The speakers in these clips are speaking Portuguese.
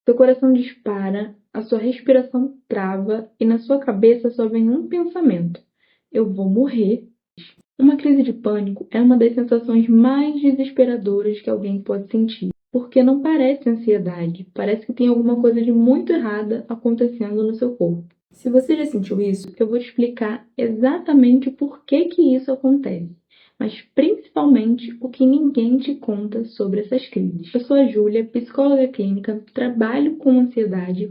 Seu coração dispara, a sua respiração trava e na sua cabeça só vem um pensamento: eu vou morrer. Uma crise de pânico é uma das sensações mais desesperadoras que alguém pode sentir, porque não parece ansiedade, parece que tem alguma coisa de muito errada acontecendo no seu corpo. Se você já sentiu isso, eu vou te explicar exatamente por que isso acontece, mas principalmente o que ninguém te conta sobre essas crises. Eu sou a Júlia, psicóloga clínica, trabalho com ansiedade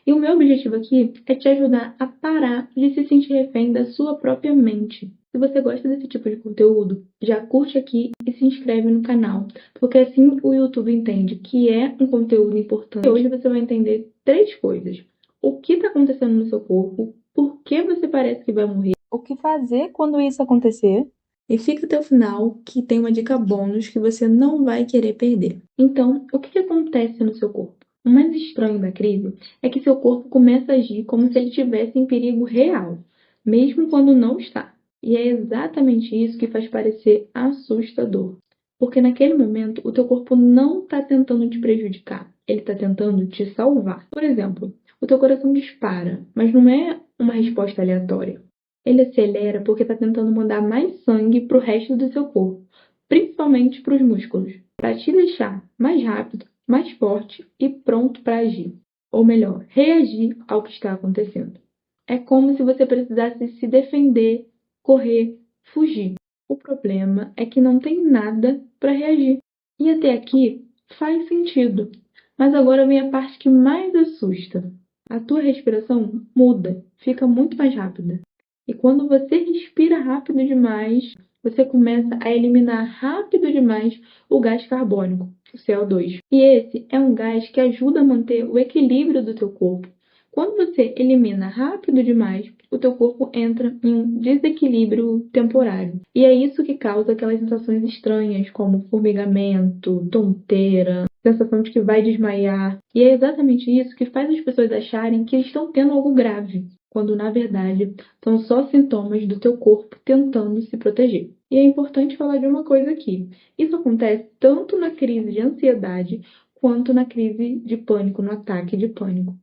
e o meu objetivo aqui é te ajudar a parar de se sentir refém da sua própria mente. Se você gosta desse tipo de conteúdo, já curte aqui e se inscreve no canal, porque assim o YouTube entende que é um conteúdo importante. E hoje você vai entender 3 coisas: o que está acontecendo no seu corpo, por que você parece que vai morrer, o que fazer quando isso acontecer, e fica até o final que tem uma dica bônus que você não vai querer perder. Então, o que acontece no seu corpo? O mais estranho da crise é que seu corpo começa a agir como se ele estivesse em perigo real, mesmo quando não está. E é exatamente isso que faz parecer assustador. Porque naquele momento o teu corpo não está tentando te prejudicar, ele está tentando te salvar. Por exemplo, o teu coração dispara, mas não é uma resposta aleatória. Ele acelera porque está tentando mandar mais sangue para o resto do seu corpo, principalmente para os músculos, para te deixar mais rápido, mais forte e pronto para agir. Ou melhor, reagir ao que está acontecendo. É como se você precisasse se defender, correr, fugir. O problema é que não tem nada para reagir. E até aqui faz sentido. Mas agora vem a parte que mais assusta. A tua respiração muda, fica muito mais rápida. E quando você respira rápido demais, você começa a eliminar rápido demais o gás carbônico, o CO2. E esse é um gás que ajuda a manter o equilíbrio do teu corpo. Quando você elimina rápido demais, o teu corpo entra em um desequilíbrio temporário. E é isso que causa aquelas sensações estranhas, como formigamento, tonteira, sensação de que vai desmaiar. E é exatamente isso que faz as pessoas acharem que estão tendo algo grave, quando na verdade são só sintomas do teu corpo tentando se proteger. E é importante falar de uma coisa aqui. Isso acontece tanto na crise de ansiedade quanto na crise de pânico, no ataque de pânico.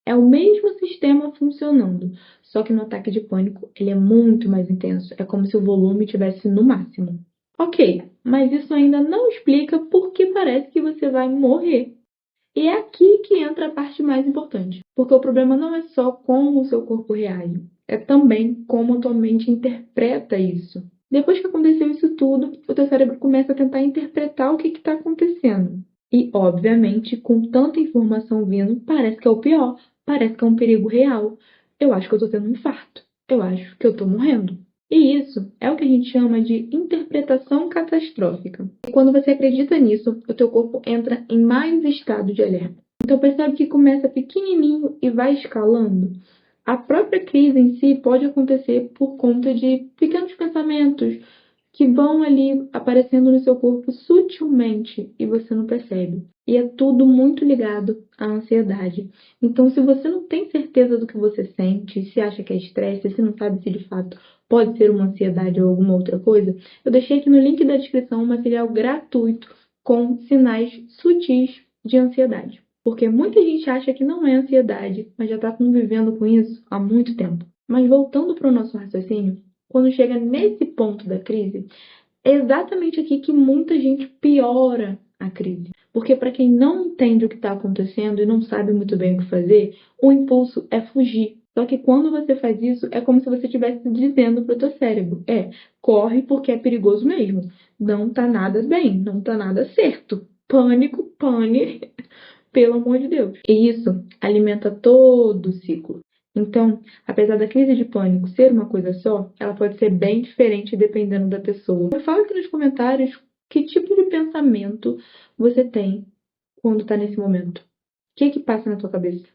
É o mesmo sistema funcionando, só que no ataque de pânico ele é muito mais intenso. É como se o volume estivesse no máximo. Ok, mas isso ainda não explica por que parece que você vai morrer. E é aqui que entra a parte mais importante, porque o problema não é só como o seu corpo reage, é também como a tua mente interpreta isso. Depois que aconteceu isso tudo, o teu cérebro começa a tentar interpretar o que está acontecendo. E, obviamente, com tanta informação vindo, parece que é o pior, parece que é um perigo real. Eu acho que eu estou tendo um infarto, eu acho que eu estou morrendo. E isso é o que a gente chama de interpretação catastrófica. E quando você acredita nisso, o teu corpo entra em mais estado de alerta. Então percebe que começa pequenininho e vai escalando. A própria crise em si pode acontecer por conta de pequenos pensamentos que vão ali aparecendo no seu corpo sutilmente e você não percebe. E é tudo muito ligado à ansiedade. Então, se você não tem certeza do que você sente, se acha que é estresse, se não sabe se de fato pode ser uma ansiedade ou alguma outra coisa, eu deixei aqui no link da descrição um material gratuito com sinais sutis de ansiedade. Porque muita gente acha que não é ansiedade, mas já está convivendo com isso há muito tempo. Mas voltando para o nosso raciocínio, quando chega nesse ponto da crise, é exatamente aqui que muita gente piora a crise. Porque para quem não entende o que está acontecendo e não sabe muito bem o que fazer, o impulso é fugir. Só que quando você faz isso, é como se você estivesse dizendo para o teu cérebro: corre porque é perigoso mesmo. Não tá nada bem, não tá nada certo. Pânico, pane, pelo amor de Deus. E isso alimenta todo o ciclo. Então, apesar da crise de pânico ser uma coisa só, ela pode ser bem diferente dependendo da pessoa. Fala aqui nos comentários que tipo de pensamento você tem quando está nesse momento. O que passa na tua cabeça?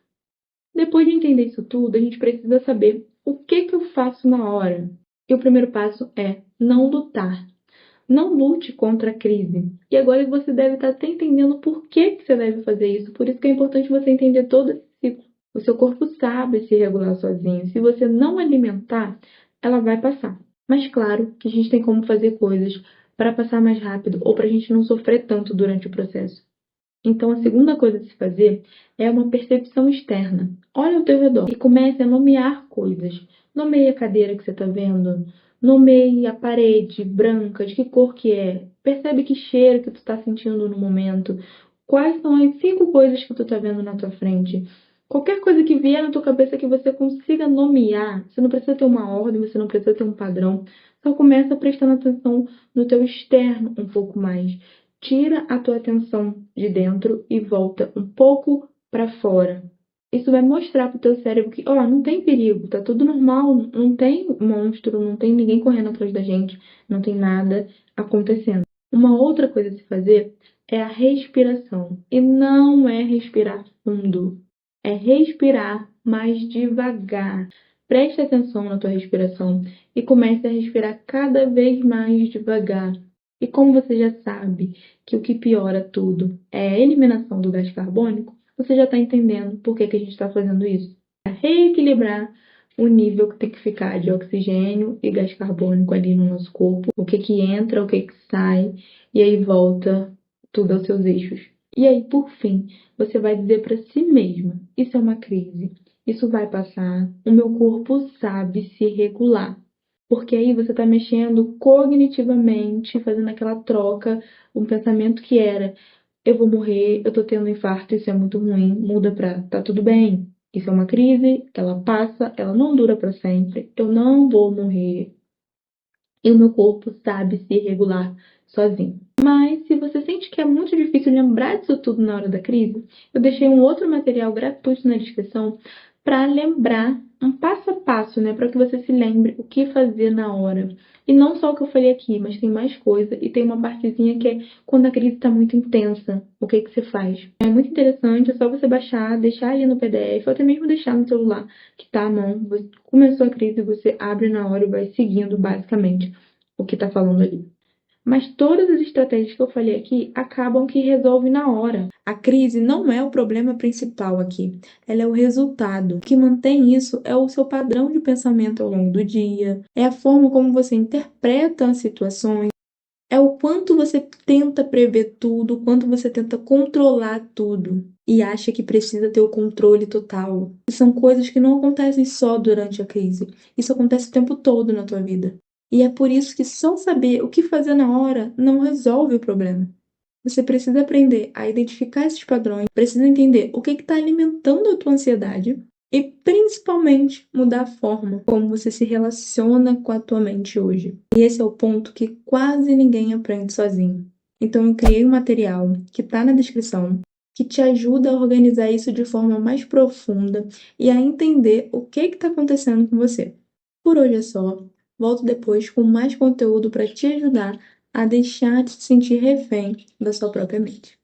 Depois de entender isso tudo, a gente precisa saber o que eu faço na hora. E o primeiro passo é não lutar. Não lute contra a crise. E agora você deve estar até entendendo por que você deve fazer isso. Por isso que é importante você entender todo esse ciclo. O seu corpo sabe se regular sozinho. Se você não alimentar, ela vai passar. Mas claro que a gente tem como fazer coisas para passar mais rápido ou para a gente não sofrer tanto durante o processo. Então, a segunda coisa a se fazer é uma percepção externa. Olha ao teu redor e comece a nomear coisas. Nomeie a cadeira que você está vendo. Nomeie a parede branca, de que cor que é. Percebe que cheiro que tu está sentindo no momento. Quais são as 5 coisas que tu está vendo na tua frente. Qualquer coisa que vier na tua cabeça que você consiga nomear, você não precisa ter uma ordem, você não precisa ter um padrão. Só começa prestando atenção no teu externo um pouco mais. Tira a tua atenção de dentro e volta um pouco para fora. Isso vai mostrar pro teu cérebro que, ó, não tem perigo, tá tudo normal, não tem monstro, não tem ninguém correndo atrás da gente, não tem nada acontecendo. Uma outra coisa a se fazer é a respiração. E não é respirar fundo, é respirar mais devagar. Preste atenção na tua respiração e comece a respirar cada vez mais devagar. E como você já sabe que o que piora tudo é a eliminação do gás carbônico, você já está entendendo por que a gente está fazendo isso. Para reequilibrar o nível que tem que ficar de oxigênio e gás carbônico ali no nosso corpo, o que que entra, o que que sai, e aí volta tudo aos seus eixos. E aí, por fim, você vai dizer para si mesma: isso é uma crise, isso vai passar, o meu corpo sabe se regular. Porque aí você está mexendo cognitivamente, fazendo aquela troca, um pensamento que era: eu vou morrer, eu tô tendo um infarto, isso é muito ruim, muda pra tá tudo bem. Isso é uma crise, ela passa, ela não dura para sempre, eu não vou morrer. E o meu corpo sabe se regular sozinho. Mas se você sente que é muito difícil lembrar disso tudo na hora da crise, eu deixei um outro material gratuito na descrição para lembrar um passo a passo, né, para que você se lembre o que fazer na hora. E não só o que eu falei aqui, mas tem mais coisa e tem uma partezinha que é quando a crise está muito intensa, o que que você faz? É muito interessante, é só você baixar, deixar ali no PDF, ou até mesmo deixar no celular que está à mão. Começou a crise, você abre na hora e vai seguindo basicamente o que está falando ali. Mas todas as estratégias que eu falei aqui acabam que resolvem na hora. A crise não é o problema principal aqui, ela é o resultado. O que mantém isso é o seu padrão de pensamento ao longo do dia, é a forma como você interpreta as situações, é o quanto você tenta prever tudo, o quanto você tenta controlar tudo e acha que precisa ter o controle total. E são coisas que não acontecem só durante a crise, isso acontece o tempo todo na tua vida. E é por isso que só saber o que fazer na hora não resolve o problema. Você precisa aprender a identificar esses padrões, precisa entender o que está alimentando a tua ansiedade e, principalmente, mudar a forma como você se relaciona com a tua mente hoje. E esse é o ponto que quase ninguém aprende sozinho. Então, eu criei um material que está na descrição, que te ajuda a organizar isso de forma mais profunda e a entender o que está acontecendo com você. Por hoje é só. Volto depois com mais conteúdo para te ajudar a deixar de se sentir refém da sua própria mente.